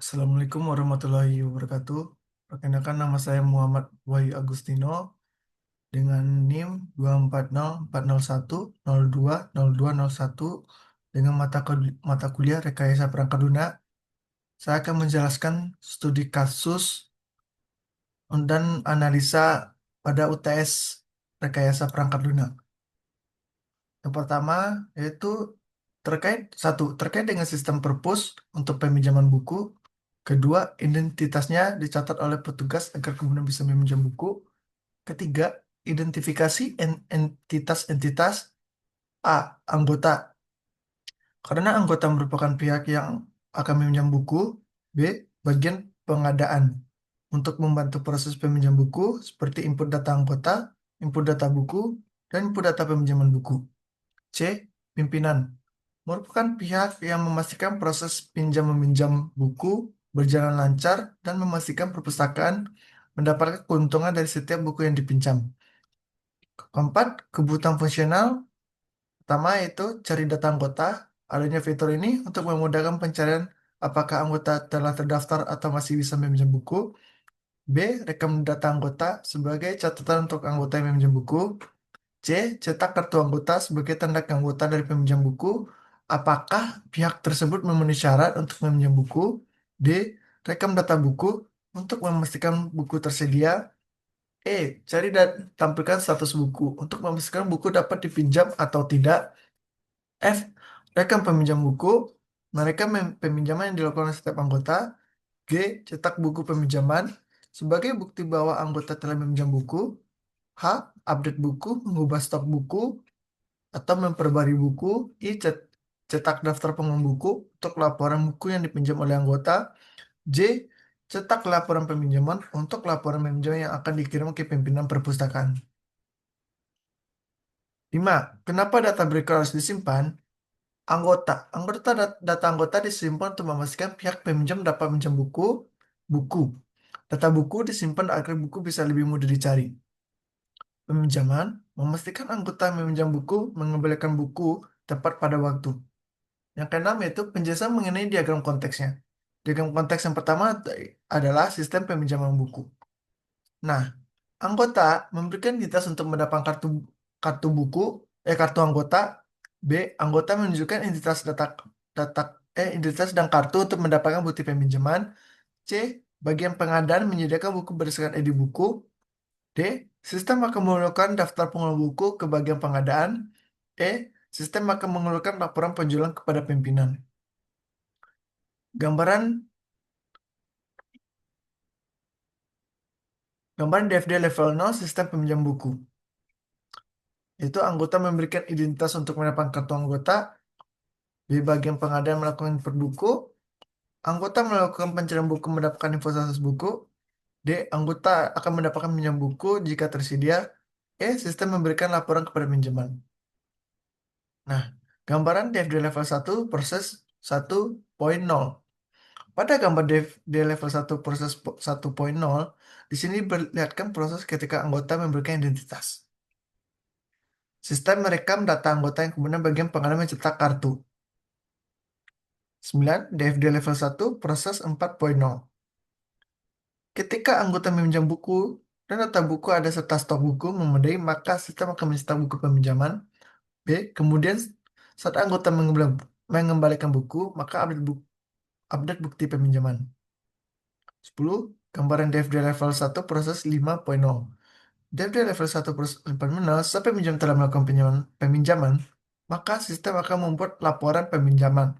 Assalamualaikum warahmatullahi wabarakatuh. Perkenalkan nama saya Muhammad Wahyu Agustino dengan NIM 240401020020201 dengan mata kuliah Rekayasa Perangkat Lunak. Saya akan menjelaskan studi kasus dan analisa pada UTS Rekayasa Perangkat Lunak. Yang pertama yaitu terkait dengan sistem perpus untuk peminjaman buku. Kedua, identitasnya dicatat oleh petugas agar kemudian bisa meminjam buku. Ketiga, identifikasi entitas-entitas. A. Anggota, karena anggota merupakan pihak yang akan meminjam buku. B. Bagian pengadaan, untuk membantu proses peminjam buku seperti input data anggota, input data buku, dan input data peminjaman buku. C. Pimpinan, merupakan pihak yang memastikan proses pinjam-meminjam buku berjalan lancar dan memastikan perpustakaan mendapatkan keuntungan dari setiap buku yang dipinjam. Keempat, kebutuhan fungsional. Pertama yaitu cari data anggota. Adanya fitur ini untuk memudahkan pencarian apakah anggota telah terdaftar atau masih bisa meminjam buku. B. Rekam data anggota sebagai catatan untuk anggota yang meminjam buku. C. Cetak kartu anggota sebagai tanda keanggotaan dari peminjam buku. Apakah pihak tersebut memenuhi syarat untuk meminjam buku? D. Rekam data buku untuk memastikan buku tersedia. E. Cari dan tampilkan status buku untuk memastikan buku dapat dipinjam atau tidak. F. Rekam peminjam buku. Merekam peminjaman yang dilakukan oleh setiap anggota. G. Cetak buku peminjaman sebagai bukti bahwa anggota telah meminjam buku. H. Update buku, mengubah stok buku, atau memperbarui buku. I. Cetak daftar pengemudi buku untuk laporan buku yang dipinjam oleh anggota. J. Cetak laporan peminjaman untuk laporan peminjaman yang akan dikirim ke pimpinan perpustakaan. 5. Kenapa data berikut harus disimpan? Data anggota disimpan untuk memastikan pihak peminjam dapat meminjam buku. Data buku disimpan agar buku bisa lebih mudah dicari. Peminjaman memastikan anggota yang meminjam buku mengembalikan buku tepat pada waktu. Yang keenam yaitu penjelasan mengenai diagram konteksnya. Diagram konteks yang pertama adalah sistem peminjaman buku. Nah, anggota memberikan identitas untuk mendapatkan kartu buku, kartu anggota. B. Anggota menunjukkan identitas data identitas dan kartu untuk mendapatkan bukti peminjaman. C. Bagian pengadaan menyediakan buku berdasarkan ID buku. D. Sistem akan mengeluarkan daftar pengelola buku ke bagian pengadaan. E. Sistem akan mengeluarkan laporan penjualan kepada pimpinan. Gambaran Gambaran DFD level 0 sistem peminjam buku. Itu anggota memberikan identitas untuk mendapatkan kartu anggota. Di bagian pengadaan melakukan input buku. Anggota melakukan pencarian buku mendapatkan info status buku. D. Anggota akan mendapatkan pinjam buku jika tersedia. E. Sistem memberikan laporan kepada pinjaman. Nah, gambaran DFD level 1 proses 1.0. Pada gambar DFD level 1 proses 1.0, di sini diperlihatkan proses ketika anggota memberikan identitas. Sistem merekam data anggota yang kemudian bagian pengadaan mencetak kartu. 9. DFD level 1 proses 4.0. Ketika anggota meminjam buku dan data buku ada serta stok buku memadai, maka sistem akan mencetak buku peminjaman. B. Kemudian saat anggota mengembalikan buku, maka update bukti peminjaman. 10. Gambaran DFD level 1 proses 5.0. DFD level 1 proses 5.0 sampai pinjam telah melakukan peminjaman, maka sistem akan membuat laporan peminjaman,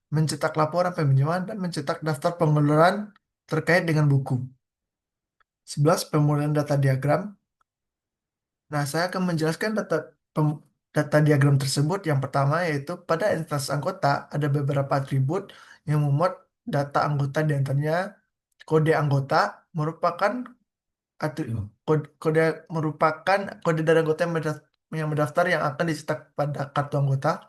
mencetak laporan peminjaman, dan mencetak daftar pengeluaran terkait dengan buku. 11. Pembuatan data diagram. Nah, saya akan menjelaskan data diagram tersebut. Yang pertama yaitu pada entitas anggota ada beberapa atribut yang memuat data anggota, di antaranya kode anggota merupakan kode kode dari anggota yang mendaftar yang akan dicetak pada kartu anggota.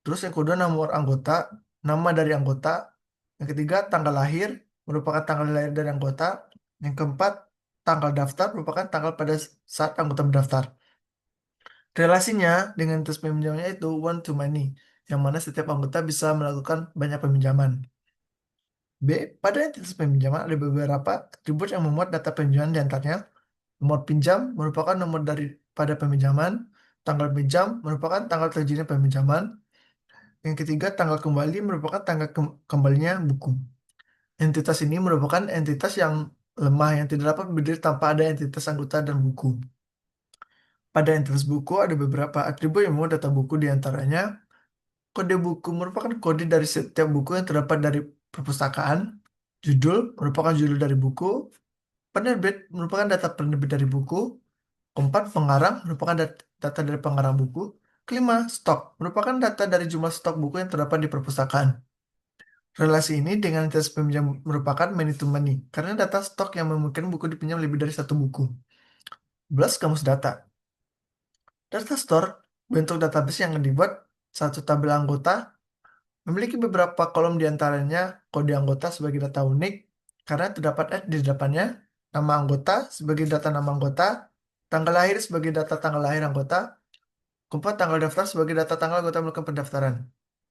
Terus yang kedua nomor anggota, nama dari anggota. Yang ketiga tanggal lahir, merupakan tanggal lahir dari anggota. Yang keempat tanggal daftar, merupakan tanggal pada saat anggota mendaftar. Relasinya dengan tes peminjamnya itu one to many, yang mana setiap anggota bisa melakukan banyak peminjaman. B. Pada entitas peminjaman ada beberapa atribut yang memuat data peminjaman di antaranya. Nomor pinjam merupakan nomor daripada peminjaman. Tanggal pinjam merupakan tanggal terjadinya peminjaman. Yang ketiga, tanggal kembali merupakan tanggal kembalinya buku. Entitas ini merupakan entitas yang lemah yang tidak dapat berdiri tanpa ada entitas anggota dan buku. Pada entitas buku ada beberapa atribut yang memuat data buku di antaranya. Kode buku merupakan kode dari setiap buku yang terdapat dari perpustakaan. Judul merupakan judul dari buku. Penerbit merupakan data penerbit dari buku. Keempat, pengarang merupakan data dari pengarang buku. Kelima, stok merupakan data dari jumlah stok buku yang terdapat di perpustakaan. Relasi ini dengan entitas peminjam merupakan many to many karena data stok yang memungkinkan buku dipinjam lebih dari satu buku. 11. Kamus data. Data store bentuk database yang dibuat satu tabel anggota memiliki beberapa kolom di antaranya kode anggota sebagai data unik karena terdapat di depannya, nama anggota sebagai data nama anggota, tanggal lahir sebagai data tanggal lahir anggota, keempat tanggal daftar sebagai data tanggal anggota melakukan pendaftaran.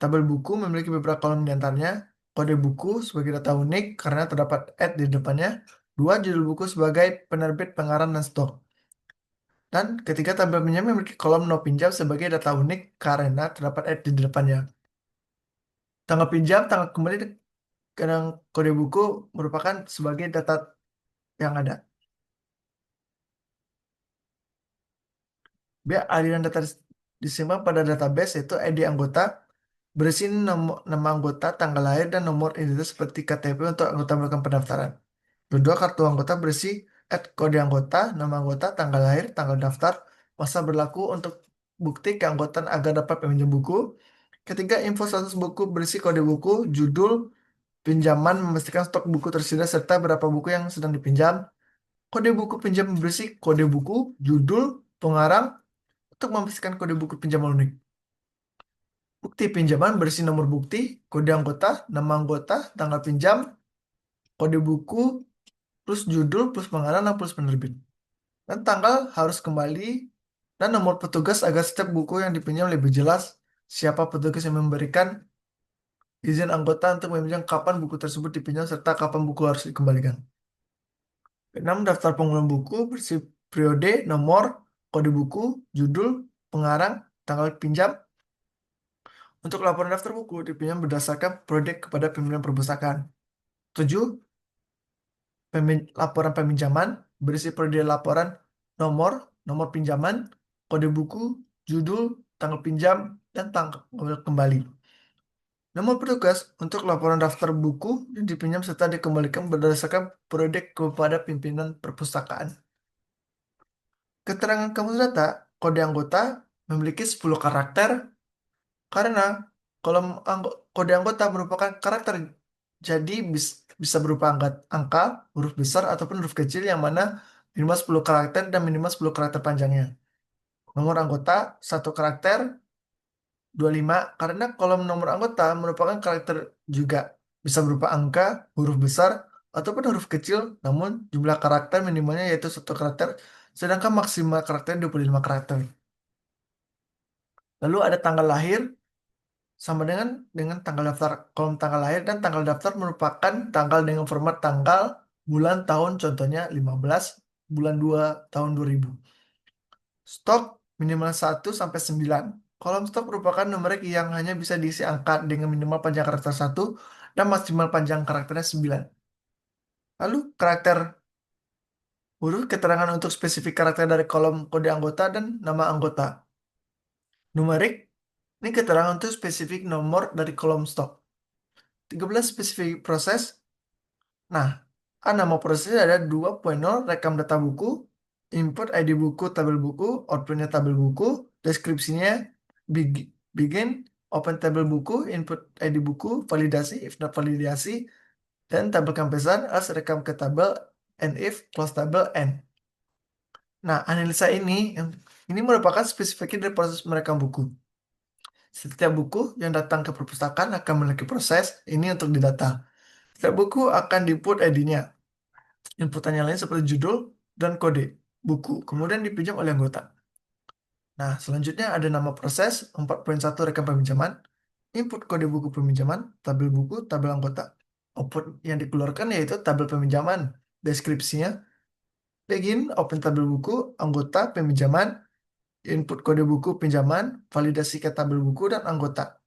Tabel buku memiliki beberapa kolom di antaranya, kode buku sebagai data unik karena terdapat di depannya, dua judul buku sebagai penerbit, pengarang, dan stok. Dan ketiga, tabel pinjam memiliki kolom no pinjam sebagai data unik karena terdapat di depannya. Tanggal pinjam, tanggal kembali, dan kode buku merupakan sebagai data yang ada. Biar aliran data disimpan pada database yaitu ID anggota berisi nama anggota, tanggal lahir, dan nomor identitas seperti KTP untuk anggota melakukan pendaftaran. Kedua, kartu anggota berisi kode anggota, nama anggota, tanggal lahir, tanggal daftar, masa berlaku untuk bukti keanggotaan agar dapat meminjam buku. Ketiga, info status buku berisi kode buku, judul, pinjaman, memastikan stok buku tersedia, serta berapa buku yang sedang dipinjam. Kode buku pinjam berisi kode buku, judul, pengarang, untuk memastikan kode buku pinjaman unik. Bukti pinjaman berisi nomor bukti, kode anggota, nama anggota, tanggal pinjam, kode buku, plus judul, plus pengarang, dan plus penerbit. Dan tanggal harus kembali, dan nomor petugas agar setiap buku yang dipinjam lebih jelas siapa petugas yang memberikan izin anggota untuk meminjam, kapan buku tersebut dipinjam, serta kapan buku harus dikembalikan. 6. Daftar pengumpulan buku berisi periode, nomor, kode buku, judul, pengarang, tanggal pinjam. Untuk laporan daftar buku dipinjam berdasarkan periode kepada pimpinan perpustakaan. 7. Laporan peminjaman berisi periode laporan, nomor, nomor pinjaman, kode buku, judul, tanggal pinjam, dan tanggal kembali. Nomor petugas untuk laporan daftar buku yang dipinjam serta dikembalikan berdasarkan periode kepada pimpinan perpustakaan. Keterangan kamus data, kode anggota memiliki 10 karakter karena kolom kode anggota merupakan karakter, jadi bisa berupa angka, huruf besar, ataupun huruf kecil yang mana minimal 10 karakter dan minimal 10 karakter panjangnya. Nomor anggota 1 karakter, 25 karena kolom nomor anggota merupakan karakter juga bisa berupa angka, huruf besar, ataupun huruf kecil, namun jumlah karakter minimalnya yaitu 1 karakter, sedangkan maksimal karakter 25 karakter. Lalu ada tanggal lahir sama dengan tanggal daftar. Kolom tanggal lahir dan tanggal daftar merupakan tanggal dengan format tanggal, bulan, tahun, contohnya 15 bulan 2 tahun 2000. Stok minimal 1 sampai 9. Kolom stok merupakan numerik yang hanya bisa diisi angka dengan minimal panjang karakter 1 dan maksimal panjang karakternya 9. Lalu karakter huruf keterangan untuk spesifik karakter dari kolom kode anggota dan nama anggota. Numerik ini keterangan untuk spesifik nomor dari kolom stok. 13 spesifik proses. Nah, nama prosesnya ada 2.0 rekam data buku, input ID buku, tabel buku, outputnya tabel buku, deskripsinya begin, open tabel buku, input ID buku, validasi, if not validasi, dan tabel kampesan, else rekam ke tabel, and if, close tabel, end. Nah, analisa ini merupakan spesifikasi dari proses merekam buku. Setiap buku yang datang ke perpustakaan akan memiliki proses ini untuk didata. Setiap buku akan di-input ID-nya. Inputannya lain seperti judul dan kode buku, kemudian dipinjam oleh anggota. Nah, selanjutnya ada nama proses 4.1 rekam peminjaman, input kode buku peminjaman, tabel buku, tabel anggota. Output yang dikeluarkan yaitu tabel peminjaman. Deskripsinya, begin, open tabel buku, anggota peminjaman, input kode buku pinjaman, validasi ke tabel buku, dan anggota.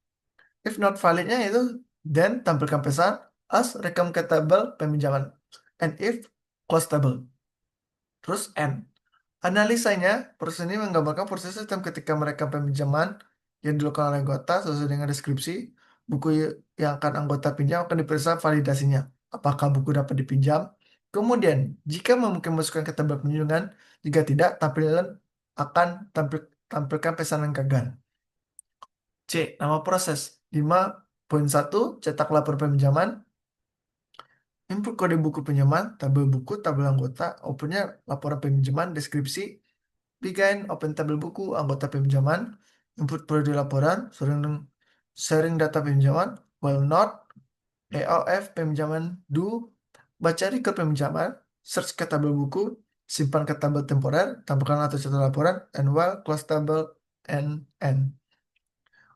If not validnya itu, then tampilkan pesan as rekam ke tabel peminjaman. And if close tabel. Terus N. Analisanya, proses ini menggambarkan proses sistem ketika mereka peminjaman yang dilakukan oleh anggota sesuai dengan deskripsi. Buku yang akan anggota pinjam akan diperiksa validasinya. Apakah buku dapat dipinjam? Kemudian, jika memungkinkan masukkan ke tabel penunjukan, jika tidak, tampilan akan tampilkan pesanan gagal. C. Nama proses. 5.1 cetak lapor peminjaman. Input kode buku pinjaman, tabel buku, tabel anggota, opennya laporan peminjaman, deskripsi, begin, open tabel buku, anggota peminjaman, input periode laporan, sharing data peminjaman, while not, EOF peminjaman, do, baca record peminjaman, search ke tabel buku, simpan ke tabel temporer, tambahkan atau cetak laporan, and while, close tabel, and.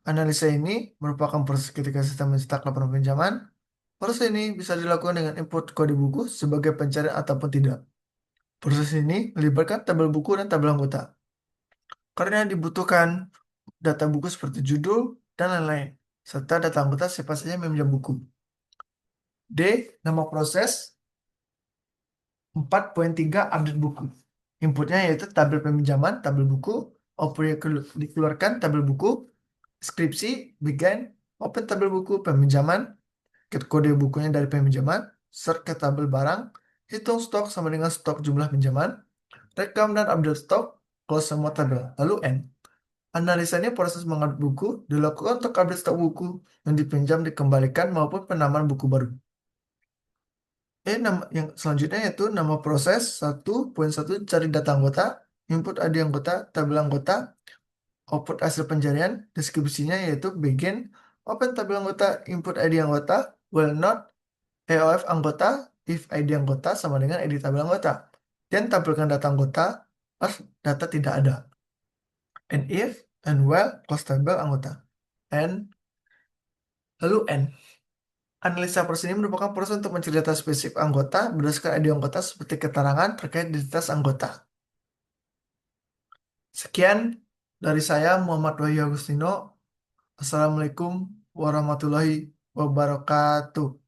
Analisa ini merupakan proses ketika sistem mencetak laporan pinjaman. Proses ini bisa dilakukan dengan input kode buku sebagai pencarian ataupun tidak. Proses ini melibatkan tabel buku dan tabel anggota. Karena dibutuhkan data buku seperti judul dan lain-lain, serta data anggota siapa saja yang meminjam buku. D. Nama proses. 4.3 update buku. Inputnya yaitu tabel peminjaman, tabel buku, output yang dikeluarkan, tabel buku, skripsi, begin, open tabel buku, peminjaman, kode bukunya dari peminjaman, search ke tabel barang, hitung stok sama dengan stok jumlah pinjaman, rekam dan update stok, close semua tabel, lalu N. Analisanya proses mengupdate buku dilakukan untuk update stok buku yang dipinjam dikembalikan maupun penambahan buku baru. Nama yang selanjutnya yaitu nama proses 1.1 cari data anggota, input ID anggota, tabel anggota, output hasil pencarian, deskripsinya yaitu begin, open tabel anggota, input ID anggota, will not, EOF anggota, if ID anggota sama dengan ID tabel anggota. Dan tampilkan data anggota pas data tidak ada. And if, and well, close tabel anggota. And, lalu N. Analisa proses ini merupakan proses untuk mencari data spesifik anggota berdasarkan ID anggota seperti keterangan terkait identitas anggota. Sekian dari saya, Muhammad Wahyu Agustino. Assalamualaikum warahmatullahi wabarakatuh.